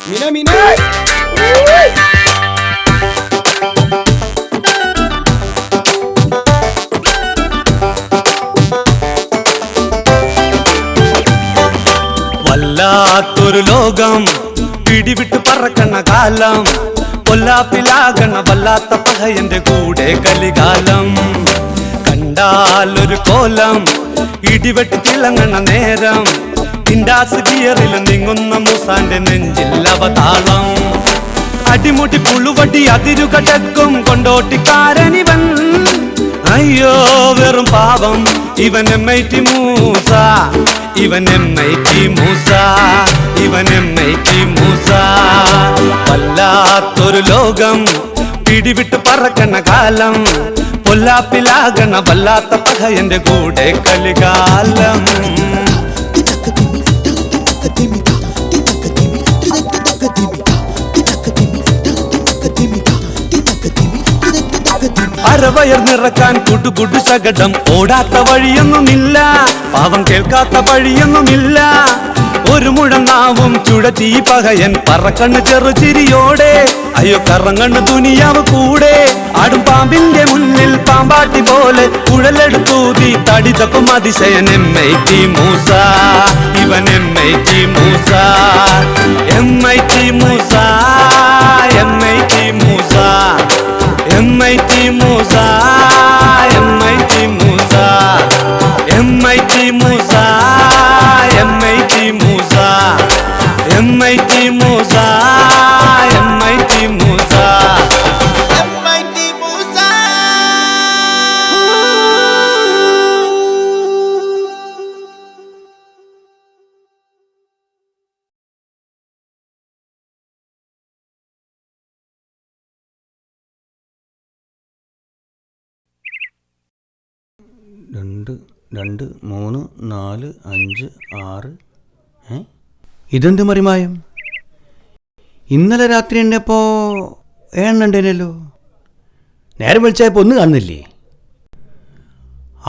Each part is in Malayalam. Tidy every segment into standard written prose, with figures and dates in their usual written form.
മിന മിന വല്ലാത്തൊരു ലോകം പിടിവിട്ട് പറക്കണ കാലം കൊല്ലാപ്പിലാകണ വല്ലാത്ത പഹയന്റെ കൂടെ കലികാലം കണ്ടാലൊരു കോലം ഇടിവെട്ടി തിളങ്ങണ നേരം ഇൻഡാസ് ഗിയറിൽ നീങ്ങുന്ന മൂസാന്റെ നെഞ്ചിൽ അവതാളം അടിമുടി പുളുവടി അതിരുകടക്കും കൊണ്ടോട്ടിക്കാരനിവൻ അയ്യോ വെറും പാവം ഇവൻ MIT മൂസ ഇവൻ MIT മൂസ ഇവൻ MIT മൂസ വല്ലാത്തൊരു ലോകം പിടിവിട്ട് പറക്കണ കാലം പൊല്ലാപ്പിലാകണ വല്ലാത്ത പഹയന്റെ കൂടെ കലികാലം അരവയർ നിറക്കാൻ കുടുകുടു ശകടം ഓടാത്ത വഴിയൊന്നുമില്ല പാവം കേൾക്കാത്ത വഴിയൊന്നുമില്ല ഒരു മുഴം നാവും ചുഴറ്റി പകയൻ പറക്കണ്ണ് ചെറുചിരിയോടെ അയ്യോ കറങ്ങണ്ണ് ദുനിയാവ് കൂടെ ആടും പാമ്പിന്റെ മുന്നിൽ പാമ്പാട്ടി പോലെ കുഴലെടുത്തൂതി തടിതപ്പം അതിശയൻ MIT മൂസ ഇവൻ MIT Musa MIT Musa MIT Musa MIT Musa MIT Musa MIT Musa MIT Musa MIT Musa MIT Musa MIT Musa രണ്ട് രണ്ട് 3 4 5 6 ഇതെന്ത് മറിമായം? ഇന്നലെ രാത്രി എന്നെപ്പോ ഏണ്ണണ്ടേനല്ലോ. നേരം വിളിച്ചായപ്പോൾ ഒന്ന് കാണുന്നില്ലേ?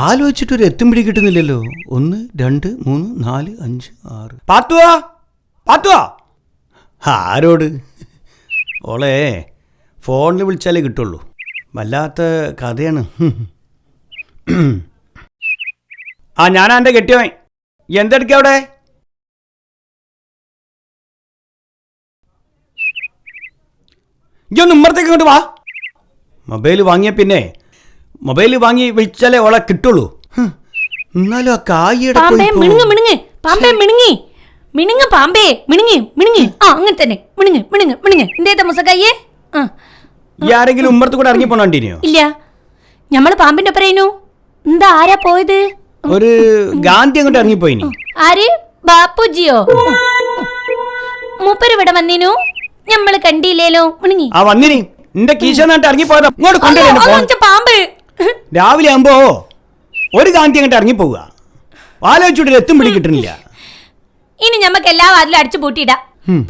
ആലോചിച്ചിട്ടൊരു എത്തും പിടി കിട്ടുന്നില്ലല്ലോ. 1 2 3 4 5 6 പാത്തുവാ പാത്തുവാ. ആരോട്? ഓളെ ഫോണിൽ വിളിച്ചാലേ കിട്ടുള്ളൂ. വല്ലാത്ത കഥയാണ്. ആ ഞാനാ എൻ്റെ കെട്ടിയോൻ. എന്തെടുക്കുക അവിടെ? ഇതൊന്ന് ഇമ്മറത്തേക്ക് ഇങ്ങോട്ട് വാ. മൊബൈൽ വാങ്ങിയ പിന്നെ മൊബൈൽ വാങ്ങി വിളിച്ചാലേ ഓളെ കിട്ടുള്ളൂ. എന്നാലും ആ കായിയുടെ പാമ്പേ അങ്ങനെ തന്നെ എന്തേതാ മുസക്കായേ? ഈ ആരെങ്കിലും ഉമ്മറത്ത് കൂടെ ഇറങ്ങി പോണോ? ഇല്ല, ഞമ്മള് പാമ്പിന്റെ ഒപ്പരേനു. എന്താ ആരാ പോയത്? ഒരു ഗാന്ധി അങ്ങോട്ട് ഇറങ്ങിപ്പോയി. ആര്? ബാപ്പുജിയോ? മൂപ്പര് ഇവിടെ വന്നിനു, ഞമ്മള് കണ്ടില്ലേലോ. മിണുങ്ങി ആ വന്നിനി നിന്റെ കീശനായിട്ട് ഇറങ്ങിപ്പോയതാ. ഇങ്ങോട്ട് കൊണ്ടുവരുന്നു. പാമ്പ് രാവിലെ ആകുമ്പോ ഒരു ഗാന്ധി അങ്ങോട്ട് ഇറങ്ങിപ്പോവുക. ആലോചിച്ചിട്ട് എത്തും പിടി കിട്ടുന്നില്ല. ഇനി ഞമ്മക്ക് എല്ലാ വാതിലും അടിച്ചു പൂട്ടിയിടാം.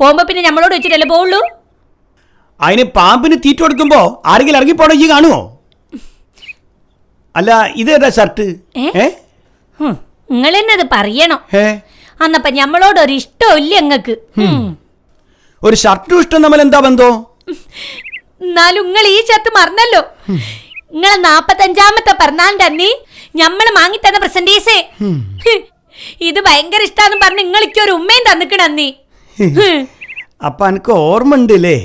പോകുമ്പോ പിന്നെ ഞമ്മളോട് വെച്ചിട്ടല്ലേ പോവുള്ളൂ. അതിന് പാമ്പിന് തീറ്റ കൊടുക്കുമ്പോ ആരെങ്കിലും ഇറങ്ങിപ്പോണോ ഈ കാണുമോ? അല്ല ഇതേതാ ഷർട്ട്? നിങ്ങൾ തന്നെ അത് പറയണോ? അന്നപ്പ ഞമ്മളോട് ഒരു ഇഷ്ടമില്ല ഞങ്ങക്ക്. ഒരു ഷർട്ടും ഇഷ്ടം തമ്മിൽ എന്താ ബന്ധോ? എന്നാലും നിങ്ങൾ ഈ ഷർട്ട് മറന്നല്ലോ. നിങ്ങളെ 45ാമത്തെ പിറന്നാളിന്റെ അന്ന് ഞമ്മള് വാങ്ങിത്തന്ന പ്രസന്റീസേ ഇത് ഭയങ്കര ഇഷ്ടാന്ന് പറഞ്ഞ് നിങ്ങൾക്ക് ഒരു ഉമ്മയും തന്നിക്കണ അന്നീ. അപ്പൊ എനിക്ക് ഓർമ്മ ഉണ്ടല്ലേ?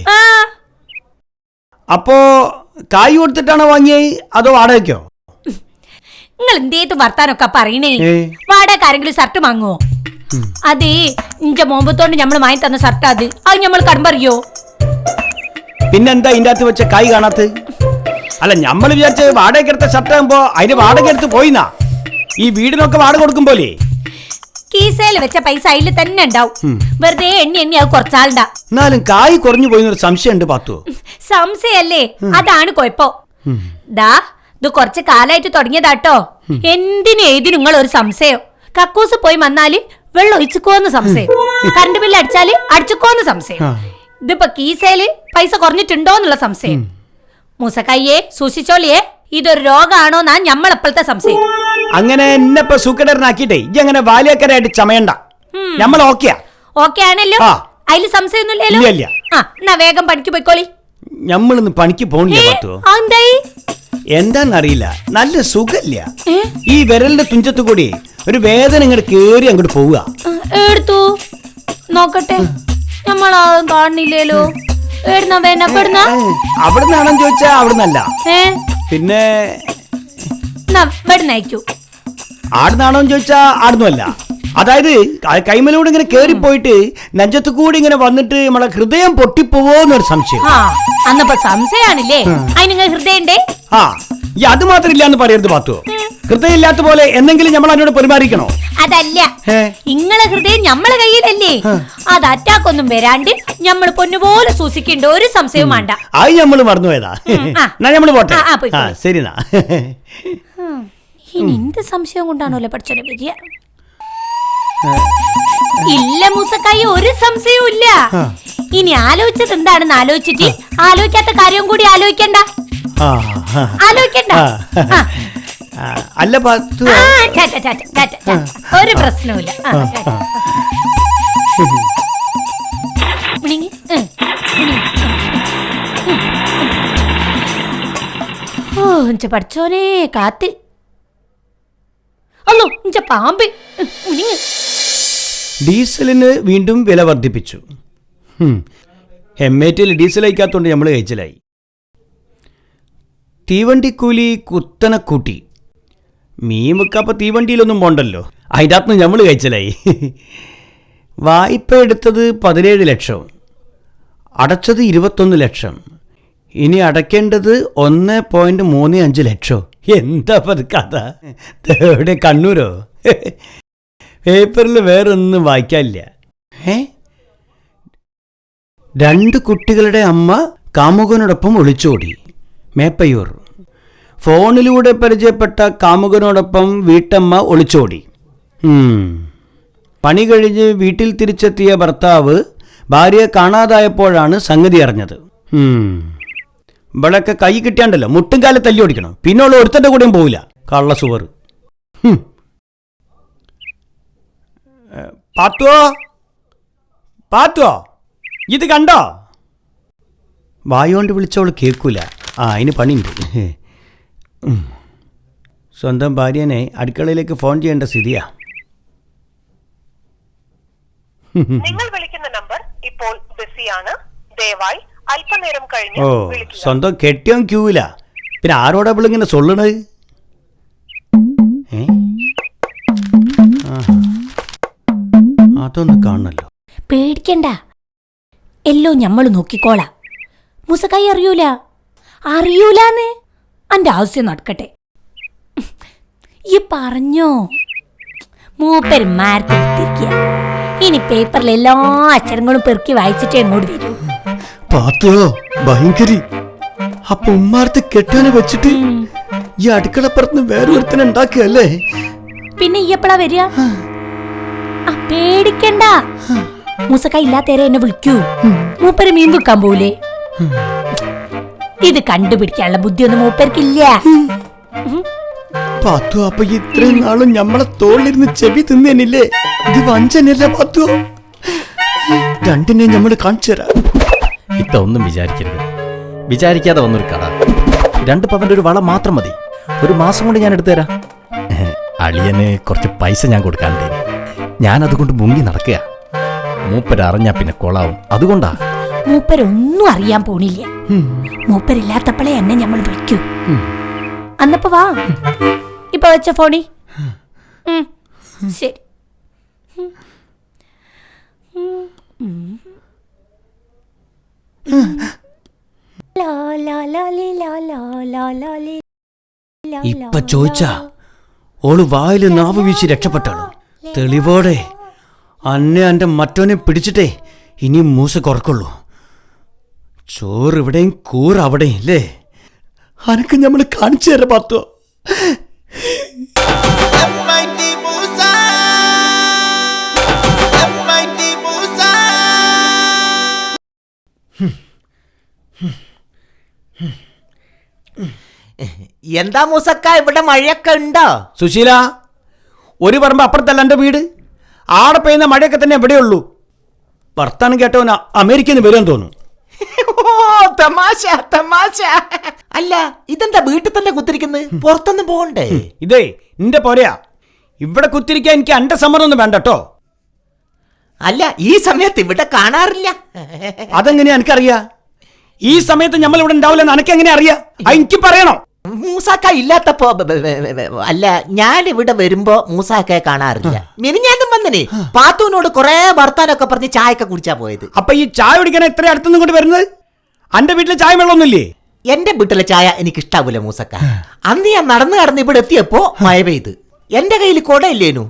അപ്പോ കായ് കൊടുത്തിട്ടാണോ വാങ്ങിയേ അതോ വാടകയ്ക്കോ? നിങ്ങൾ എന്തേത് വർത്താനൊക്കെ പറയണേ? വാടക ആരെങ്കിലും ഷർട്ട് വാങ്ങുവോ? അതേ ഇഞ്ച മോമ്പത്തോണ്ട് ഞമ്മള് വാങ്ങി തന്ന ഷർട്ട്. അത് ഞമ്മൾ കടമ്പറിയോ? പിന്നെന്താ ഇതിന്റെ അകത്ത് വെച്ച കായ് കാണാത്ത? അല്ല ഞമ്മള് വിചാരിച്ച വാടക എടുത്ത ഷർട്ട് ആകുമ്പോ അതിന് വാടക എടുത്ത് പോയിന്നാ. ഈ വീടിനൊക്കെ വാടക കൊടുക്കും പോലെ കീസയിൽ വെച്ച പൈസ അതിൽ തന്നെ ഉണ്ടാവും. വെറുതെ എണ്ണി അത് കുറച്ചാളുണ്ടാ. എന്നാലും കായ് കുറഞ്ഞു പോയിന്നൊരു സംശയം ഉണ്ട് പാത്തു. സംശയല്ലേ? അതാണ് കുഴപ്പം. ദാ ഇത് കുറച്ച് കാലായിട്ട് തുടങ്ങിയതാട്ടോ. എന്തിനും ഏതിനും നിങ്ങൾ ഒരു സംശയം. കക്കൂസ് പോയി വന്നാല് വെള്ളം ഒഴിച്ചുക്കോന്ന് സംശയം, കറണ്ട് ബില്ല് അടിച്ചാല് അടിച്ചുക്കോന്ന് സംശയം. ഇതിപ്പോ കീസയില് പൈസ കുറഞ്ഞിട്ടുണ്ടോ എന്നുള്ള സംശയം. മൂസക്കായെ സൂക്ഷിച്ചോളിയേ, ഇതൊരു രോഗാണോന്നാ ഞമ്മളെപ്പോഴത്തെ സംശയം. അങ്ങനെ എന്നെപ്പോ സൂക്കടറിനാക്കിട്ടേ ഈ അങ്ങനെ വാലിയക്കരായിട്ട് ചമയണ്ട. നമ്മൾ ഓക്കെയാ? ഓക്കെ ആണല്ലോ. അതില് സംശയമൊന്നുമില്ലല്ലോ. ഇല്ല. ആ എന്നാ വേഗം പണിക്ക് പോയിക്കോളി. നമ്മളിന്ന് പണിക്ക് പോണില്ല പത്തുവോ. എന്തായി? എന്താന്നറിയില്ല, നല്ല സുഖല്ല. ഈ വിരലിന്റെ തുഞ്ചത്ത് കൂടി ഒരു വേദന ഇങ്ങോട്ട് കേറി അങ്ങോട്ട് പോവുക. എടുത്തു നോക്കട്ടെ. നമ്മളാവും കാണുന്നില്ലേലോ. അവിടുന്നാണെന്ന് ചോദിച്ചാ അവിടുന്നല്ല. പിന്നെ ആടുന്നാണോന്ന് ചോദിച്ചാ ആടുന്നുമല്ല. അതായത് കൈമലൂടെ ഇങ്ങനെ കേറിപ്പോയിട്ട് നെഞ്ചത്ത് കൂടി ഇങ്ങനെ വന്നിട്ട് നമ്മളെ ഹൃദയം പൊട്ടിപ്പോവോന്നൊരു സംശയം. സംശയാണല്ലേ? അതിന് ഹൃദയണ്ടേ? ആ ഈ അത് മാത്രം ഇല്ലാന്ന് പറയരുത് പാത്തോ. ഹൃദയം ഇല്ലാത്ത പോലെ എന്തെങ്കിലും നമ്മൾ അതിനോട് പെരുമാറിക്കണോ? അതല്ല, ഇങ്ങളെ ഹൃദയം ഞമ്മളെ കയ്യിലല്ലേ. അത് അറ്റാക്ക് ഒന്നും വരാണ്ട് ഞമ്മള് പൊന്നുപോലെ സൂക്ഷിക്കണ്ട, ഒരു സംശയവും വേണ്ട. അത് ഞമ്മള് മറന്നുപോയതാ. ഞമ്മള് പോട്ടെ. ശരി. ഇനി എന്ത് സംശയം കൊണ്ടാണോല്ലേ പഠിച്ചോനെ വരിക? ഇല്ല മൂസക്കായി, ഒരു സംശയവും ഇല്ല. ഇനി ആലോചിച്ചത് എന്താണെന്ന് ആലോചിച്ചിട്ട് ആലോചിക്കാത്ത കാര്യം കൂടി ആലോചിക്കണ്ട. അല്ല പത്തു, ഒരു പ്രശ്നവുമില്ല. പഠിച്ചോനെ കാത്ത്. അല്ലോ പാമ്പ്. ഡീസലിന് വീണ്ടും വില വർദ്ധിപ്പിച്ചു. ഹെമ്മേറ്റിൽ ഡീസൽ അയക്കാത്തോണ്ട് നമ്മൾ കഴിച്ചിലായി. തീവണ്ടിക്കൂലി കുത്തനെ കൂട്ടി. മീൻ വെക്കാപ്പോൾ തീവണ്ടിയിലൊന്നും പോണ്ടല്ലോ, അതിൻ്റെ അകത്ത് നമ്മൾ കഴിച്ചിലായി. വായ്പ എടുത്തത് 17 ലക്ഷം, അടച്ചത് 21 ലക്ഷം. ഇനി അടയ്ക്കേണ്ടത് 1.35 ലക്ഷം. എന്താ അത് കഥ? എവിടെ, കണ്ണൂരോ? പേപ്പറിൽ വേറെ ഒന്നും വായിക്കാനില്ല. 2 കുട്ടികളുടെ അമ്മ കാമുകനോടൊപ്പം ഒളിച്ചോടി. മേപ്പയൂർ. ഫോണിലൂടെ പരിചയപ്പെട്ട കാമുകനോടൊപ്പം വീട്ടമ്മ ഒളിച്ചോടി. പണി കഴിഞ്ഞ് വീട്ടിൽ തിരിച്ചെത്തിയ ഭർത്താവ് ഭാര്യയെ കാണാതായപ്പോഴാണ് സംഗതി അറിഞ്ഞത്. ഇവളൊക്കെ കൈ കിട്ടിയാണ്ടല്ലോ മുട്ടും കാലം തല്ലി ഓടിക്കണം. പിന്നെ ഉള്ള ഒരുത്തൻ്റെ കൂടെയും പോവില്ല. കള്ള സുവർ. പാത്തുവോ ഇത് കണ്ടോ? വായോണ്ട് വിളിച്ചവൾ കേൾക്കൂല. അതിന് പണിയുണ്ട്. സ്വന്തം ഭാര്യനെ അടുക്കളയിലേക്ക് ഫോൺ ചെയ്യേണ്ട സ്ഥിതിയാ. നിങ്ങൾ വിളിക്കുന്ന നമ്പർ ഇപ്പോൾ ബിസിയാണ്. ദയവായി അല്പനേരം കഴിഞ്ഞ് വിളിക്കുക. സ്വന്തം കെട്ടിയോൻ ക്യൂവില. പിന്നെ ആരോടാ ഇങ്ങനെ സൊല്ലണത്? അതൊന്ന് കാണണല്ലോ. പേടിക്കണ്ട, എല്ലോ ഞമ്മള് നോക്കിക്കോളാം. മുസക്കായി അറിയൂലാന്ന് അന്റെ ആവശ്യം നടക്കട്ടെ. ഈ പറഞ്ഞോ മൂപ്പന്മാർക്ക് ഇനി പേപ്പറിൽ എല്ലാ അക്ഷരങ്ങളും പെറുക്കി വായിച്ചിട്ട് എങ്ങോട്ട് വരൂ. ഭയങ്കരി. അപ്പൊ ഉമ്മാർത്ത് കെട്ടിയനെ വെച്ചിട്ട് ഈ അടുക്കളപ്പുറത്ത് വേറെ ഒരുത്തനെ ഉണ്ടാക്കുകയല്ലേ? പിന്നെ ഈ എപ്പോഴാ വരിക? പേടിക്കണ്ട, മൂസക്കായി ഇല്ലാത്തേരെ എന്നെ വിളിക്കൂ. മൂപ്പര് മീൻ വിൽക്കാൻ പോലേ. ഇത് കണ്ടുപിടിക്കാനുള്ള ബുദ്ധിയൊന്നും മൂപ്പർക്കില്ല. പാത്തു, അപ്പൊ ഇത്രയും നാളും ഞമ്മളെ തോളിലിരുന്ന് ചെവി തിന്നേനില്ലേ? ഇത് വഞ്ചനല്ലേ പാത്തു? രണ്ടിനെ ഞമ്മള് കാണിച്ചു തരാം. ഇത്ത ഒന്നും വിചാരിക്കരുത്. വിചാരിക്കാതെ വന്നൊരു കട. 2 പവന്റെ ഒരു വള മാത്രം മതി. ഒരു മാസം കൊണ്ട് ഞാൻ എടുത്തു തരാം. അളിയന് കുറച്ച് പൈസ ഞാൻ കൊടുക്കാനുണ്ട്. ഞാൻ അതുകൊണ്ട് മുങ്ങി നടക്കുക. മൂപ്പരറിഞ്ഞാ പിന്നെ കൊളാവും. അതുകൊണ്ടാ. മൂപ്പരൊന്നും അറിയാൻ പോണില്ല. മൂപ്പരില്ലാത്തപ്പോഴേ എന്നെ ഞമ്മൾ വിളിക്കൂ. അന്നപ്പോ വാ. ഇപ്പൊ വെച്ച ഫോണി. ശരി. ഇപ്പൊ ചോദിച്ചാ ഓള് വായില് നാവ് വീശി രക്ഷപ്പെട്ടാളോ? തെളിവോടെ അന്നെ എന്റെ മറ്റോനെ പിടിച്ചിട്ടേ ഇനി മൂസ കുറക്കുള്ളൂ. ചോറ് ഇവിടെയും കൂറ് അവിടെയും അല്ലേ? അനക്ക് ഞമ്മള് കാണിച്ചു തരാം പാത്തോ. എന്താ മൂസക്ക, ഇവിടെ മഴയൊക്കെ ഉണ്ടോ? സുശീല, ഒരു പറമ്പ് അപ്പുറത്തല്ല എൻ്റെ വീട്. ആടെ പെയ്യുന്ന മഴയൊക്കെ തന്നെ എവിടെയുള്ളൂ. വർത്താനം കേട്ടവൻ അമേരിക്കയിൽ നിന്ന് വരുമെന്ന് തോന്നുന്നു. ഓ തമാശ തമാശ. അല്ല ഇതെന്താ വീട്ടിൽ തന്നെ കുത്തിരിക്കുന്നത്? പുറത്തൊന്നും പോകണ്ടേ? ഇതേ നിന്റെ പോരെയാ. ഇവിടെ കുത്തിരിക്കാൻ എനിക്ക് അന്റെ സമ്മതമൊന്നും വേണ്ട കേട്ടോ. അല്ല ഈ സമയത്ത് ഇവിടെ കാണാറില്ല. അതെങ്ങനെയാ എനിക്കറിയാ? ഈ സമയത്ത് നമ്മൾ ഇവിടെ ഉണ്ടാവില്ലെന്ന് എനിക്ക് എങ്ങനെ അറിയാ? എനിക്ക് പറയണോ? മൂസാക്ക ഇല്ലാത്തപ്പോ അല്ല ഞാൻ ഇവിടെ വരുമ്പോ മൂസാക്കയെ കാണാറില്ല. മിനിഞ്ഞാന്നും വന്നിന് പാത്തുവിനോട് കൊറേ വർത്താനൊക്കെ പറഞ്ഞ് ചായയൊക്കെ കുടിച്ചാ പോയത്. അപ്പൊ ഈ ചായ കുടിക്കാൻ എത്ര അടുത്തുനിന്ന് കൊണ്ട് വരുന്നത്? അന്റെ വീട്ടിലെ ചായ വെള്ളമൊന്നുമില്ലേ? എന്റെ വീട്ടിലെ ചായ എനിക്ക് ഇഷ്ടാവൂല മൂസക്ക. അന്ന് ഞാൻ നടന്നു കടന്ന് ഇവിടെ എത്തിയപ്പോ മഴ പെയ്ത് എന്റെ കയ്യിൽ കൊടയില്ലേനു.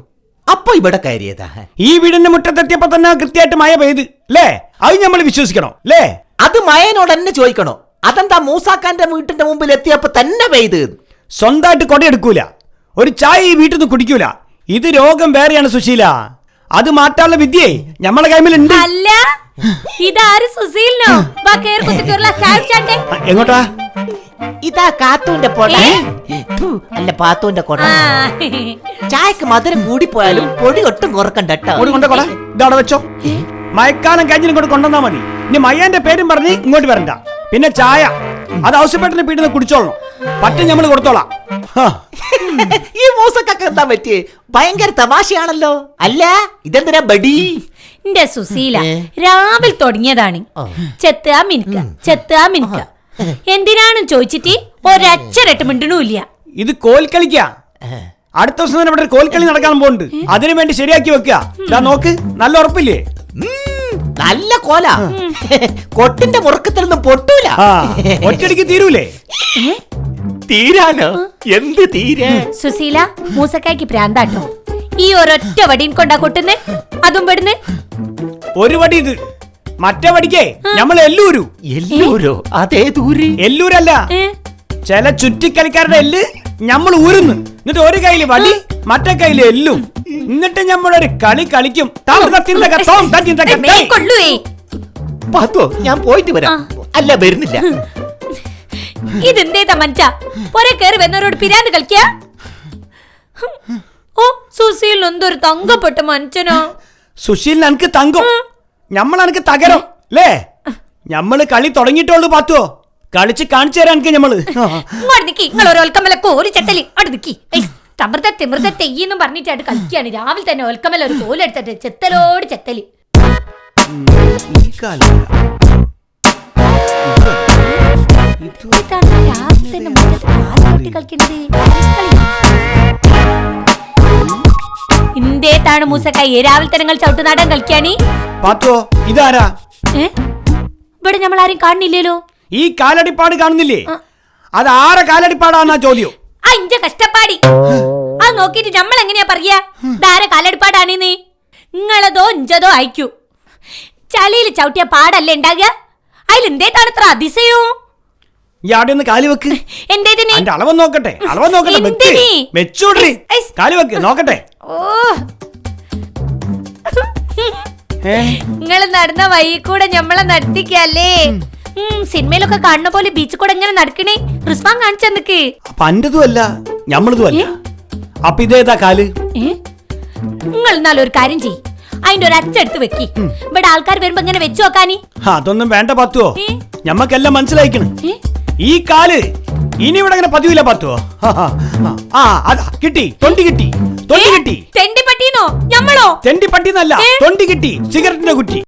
അപ്പൊ ഇവിടെ കയറിയതാ. ഈ വീടിന്റെ മുറ്റത്തെത്തിയപ്പോ തന്നെ കൃത്യമായിട്ട് മഴ പെയ്ത് അല്ലേ? അത് നമ്മൾ വിശ്വസിക്കണോ അല്ലേ? അത് മയനോട് തന്നെ ചോദിക്കണോ? അതെന്താ മൂസാക്കാന്റെ വീട്ടിന്റെ മുമ്പിൽ എത്തിയപ്പോ തന്നെ പെയ്ത്? സ്വന്തമായിട്ട് കൊടയെടുക്കൂല, ഒരു ചായ ഈ വീട്ടിൽ നിന്ന് കുടിക്കൂല. ഇത് രോഗം വേറെയാണ് സുശീല. അത് മാറ്റാനുള്ള വിദ്യയെ നമ്മളെ കൈമിലുണ്ട്. അല്ല ഇതാര് സുശീലിനോ? വാ, കേറി കുത്തിക്കേറുള്ള ചായ കുടിച്ചാട്ടെ. എങ്ങോട്ടാ? ഇതാ കാത്തുവിന്റെ പൊട. അല്ല പാത്തുവിന്റെ കൊട. ചായക്ക് മധുരം കൂടിപ്പോയാലും പൊടി ഒട്ടും കുറക്കണ്ട കേട്ടോ. ഓടി കൊണ്ട കൊട ഇതവിടെ വെച്ചോ. മഴക്കാലം കഴിഞ്ഞിട്ട് ഇങ്ങോട്ട് കൊണ്ടുവന്നാ മതി. ഇനി മയ്യാന്റെ പേരും പറഞ്ഞ് ഇങ്ങോട്ട് വരണ്ട. പിന്നെ ചായ അത് ആവശ്യപ്പെട്ട വീട്ടിൽ നിന്ന് കുടിച്ചോളണം. പറ്റും നമ്മൾ കൊടുത്തോളാം. ഈ മൂസക്കൊക്കെ എന്താ പറ്റിയേ? ഭയങ്കര തമാശയാണല്ലോ. അല്ല ഇതെന്തിനാ ബഡി? എന്റെ സുശീല രാവിലെ തുടങ്ങിയതാണ്. ചെത്താ മിനുക്ക ചെത്താ മിനുക്ക. എന്തിനാണ് ചോദിച്ചിട്ട് ഒരക്ഷരട്ട് മിണ്ടണമില്ല. ഇത് കോൽക്കളിക്കാ. അടുത്ത ദിവസം തന്നെ ഇവിടെ ഒരു കോൽക്കളി നടക്കാൻ പോകുന്നുണ്ട്. അതിനു വേണ്ടി ശരിയാക്കി വെക്കുക. ഇതാ നോക്ക്, നല്ല ഉറപ്പില്ലേ? നല്ല കോല. കൊട്ടിന്റെ മുറുക്കത്തിലൊന്നും പൊട്ടൂല. ഒറ്റടിക്ക് തീരൂലേ? തീരാനോ? എന്ത് തീരെ? സുശീല മൂസക്കായ്ക്ക് പ്രാന്താട്ടോ. ഈ ഒരൊറ്റ വടിയും കൊണ്ടാ കൊട്ടുന്നേ, അതും പെടുന്നേ. ഒരു വടി ഇത്, മറ്റേ വടിക്കേ നമ്മൾ എല്ലൂരു. എല്ലൂരോ? അതേ ദൂരെ. എല്ലൂരല്ല, ചില ചുറ്റിക്കളിക്കാരുടെ എല്ല് നമ്മൾ ഊരുന്നു. എന്നിട്ട് ഒരു കയ്യില് വടി, മറ്റേ കയ്യില് എല്ലും. എന്നിട്ട് നമ്മളൊരു കളി കളിക്കും. പാത്തോ ഞാൻ പോയിട്ട് വരാം. അല്ല വരുന്നില്ല. ഇതെന്തേതാ മനുഷ്യ പൊരെ കേറി വരുന്നവരോട് പിരാന്ത് കളിക്കാ? ഓ സുശീൽ എന്തൊരു തങ്കപ്പെട്ട മനുഷ്യനോ. സുശീലിന് എനിക്ക് തങ്കം, ഞമ്മളെനിക്ക് തകരം അല്ലേ? ഞമ്മള് കളി തുടങ്ങിയിട്ടുള്ളൂ. പാത്തുവോ കളിച്ച് കാണിച്ചു തരാൻ എനിക്ക് ഞമ്മള്. നിങ്ങൾ ഒൽക്കമലൊക്കെ ഒരു ചട്ടലി അവിടെ നിക്കി. തമൃത തെയ്യെന്നും പറഞ്ഞിട്ടായിട്ട് കളിക്കാണ്. രാവിലെ തന്നെ ഒൽക്കമല ഒരു കോലെടുത്തിട്ട് ചെത്തലോട് ചെത്തലി. ഇന്റേത്താണ് മൂസക്കായി രാവിലെ തന്നെ ചവിട്ടുനാടൻ കളിക്കാണി. പാത്തുവോ ഇതാരാ? ഇവിടെ നമ്മൾ ആരും കാണുന്നില്ലല്ലോ. ഈ കാലടിപ്പാട് കാണുന്നില്ലേ? അത് ആരെ കാലടിപ്പാടാന്നാ ചോദ്യം. ഇഞ്ച കഷ്ടപ്പാടി അത് നോക്കിട്ട് നമ്മൾ എങ്ങനെയാ പറയാ ധാര കാലടിപ്പാടാണെന്ന്? നിങ്ങളതോ ഇഞ്ചതോ അയക്കൂ. ചളിയിൽ ചവിട്ടിയ പാടല്ലേ ഉണ്ടാകുക? അതിലെന്തേതാണ് ഇത്ര അതിശയോ? ഈ ആടെ ഒന്ന് കാല് വെക്ക്. എന്തേതിന്? അളവ് നോക്കട്ടെ, അളവ് നോക്കട്ടെ. വെച്ചോട്രി, കാല് വെക്ക് നോക്കട്ടെ. ഓ നിങ്ങൾ നടന്ന വഴി കൂടെ ഞമ്മളെ നടത്തിക്കല്ലേ. സിനിമയിലൊക്കെ കാണുന്ന പോലെ ബീച്ചിൽ കൂടെ എങ്ങനെ നടക്കണേ? റിസ്വാൻ കാണിച്ചു നിക്ക്. അപ്പൊ അന്റതും അല്ല ഞമ്മളതും അല്ല. അപ്പൊ ഇതേതാ കാല്? നിങ്ങൾ എന്നാലും ഒരു കാര്യം ചെയ്യ്, അതിന്റെ ഒരു അച്ചെടുത്ത് വെക്കി. ഇവിടെ ആൾക്കാർ വരുമ്പോ ഇങ്ങനെ വെച്ചു നോക്കാനി. അതൊന്നും വേണ്ട പാത്തുവോ, ഞമ്മക്കെല്ലാം മനസ്സിലായിക്കണ്. ഈ കാല് ഇനി ഇവിടെ അങ്ങനെ പതിവില്ല പാത്തുവോ. അതാ കിട്ടി, തൊണ്ടി കിട്ടി. തെണ്ടി പറ്റീന്നോ? ഞമ്മളോ? തെണ്ടി പട്ടിന്നല്ല, തൊണ്ടി കിട്ടി. സിഗരറ്റിന്റെ കുറ്റി.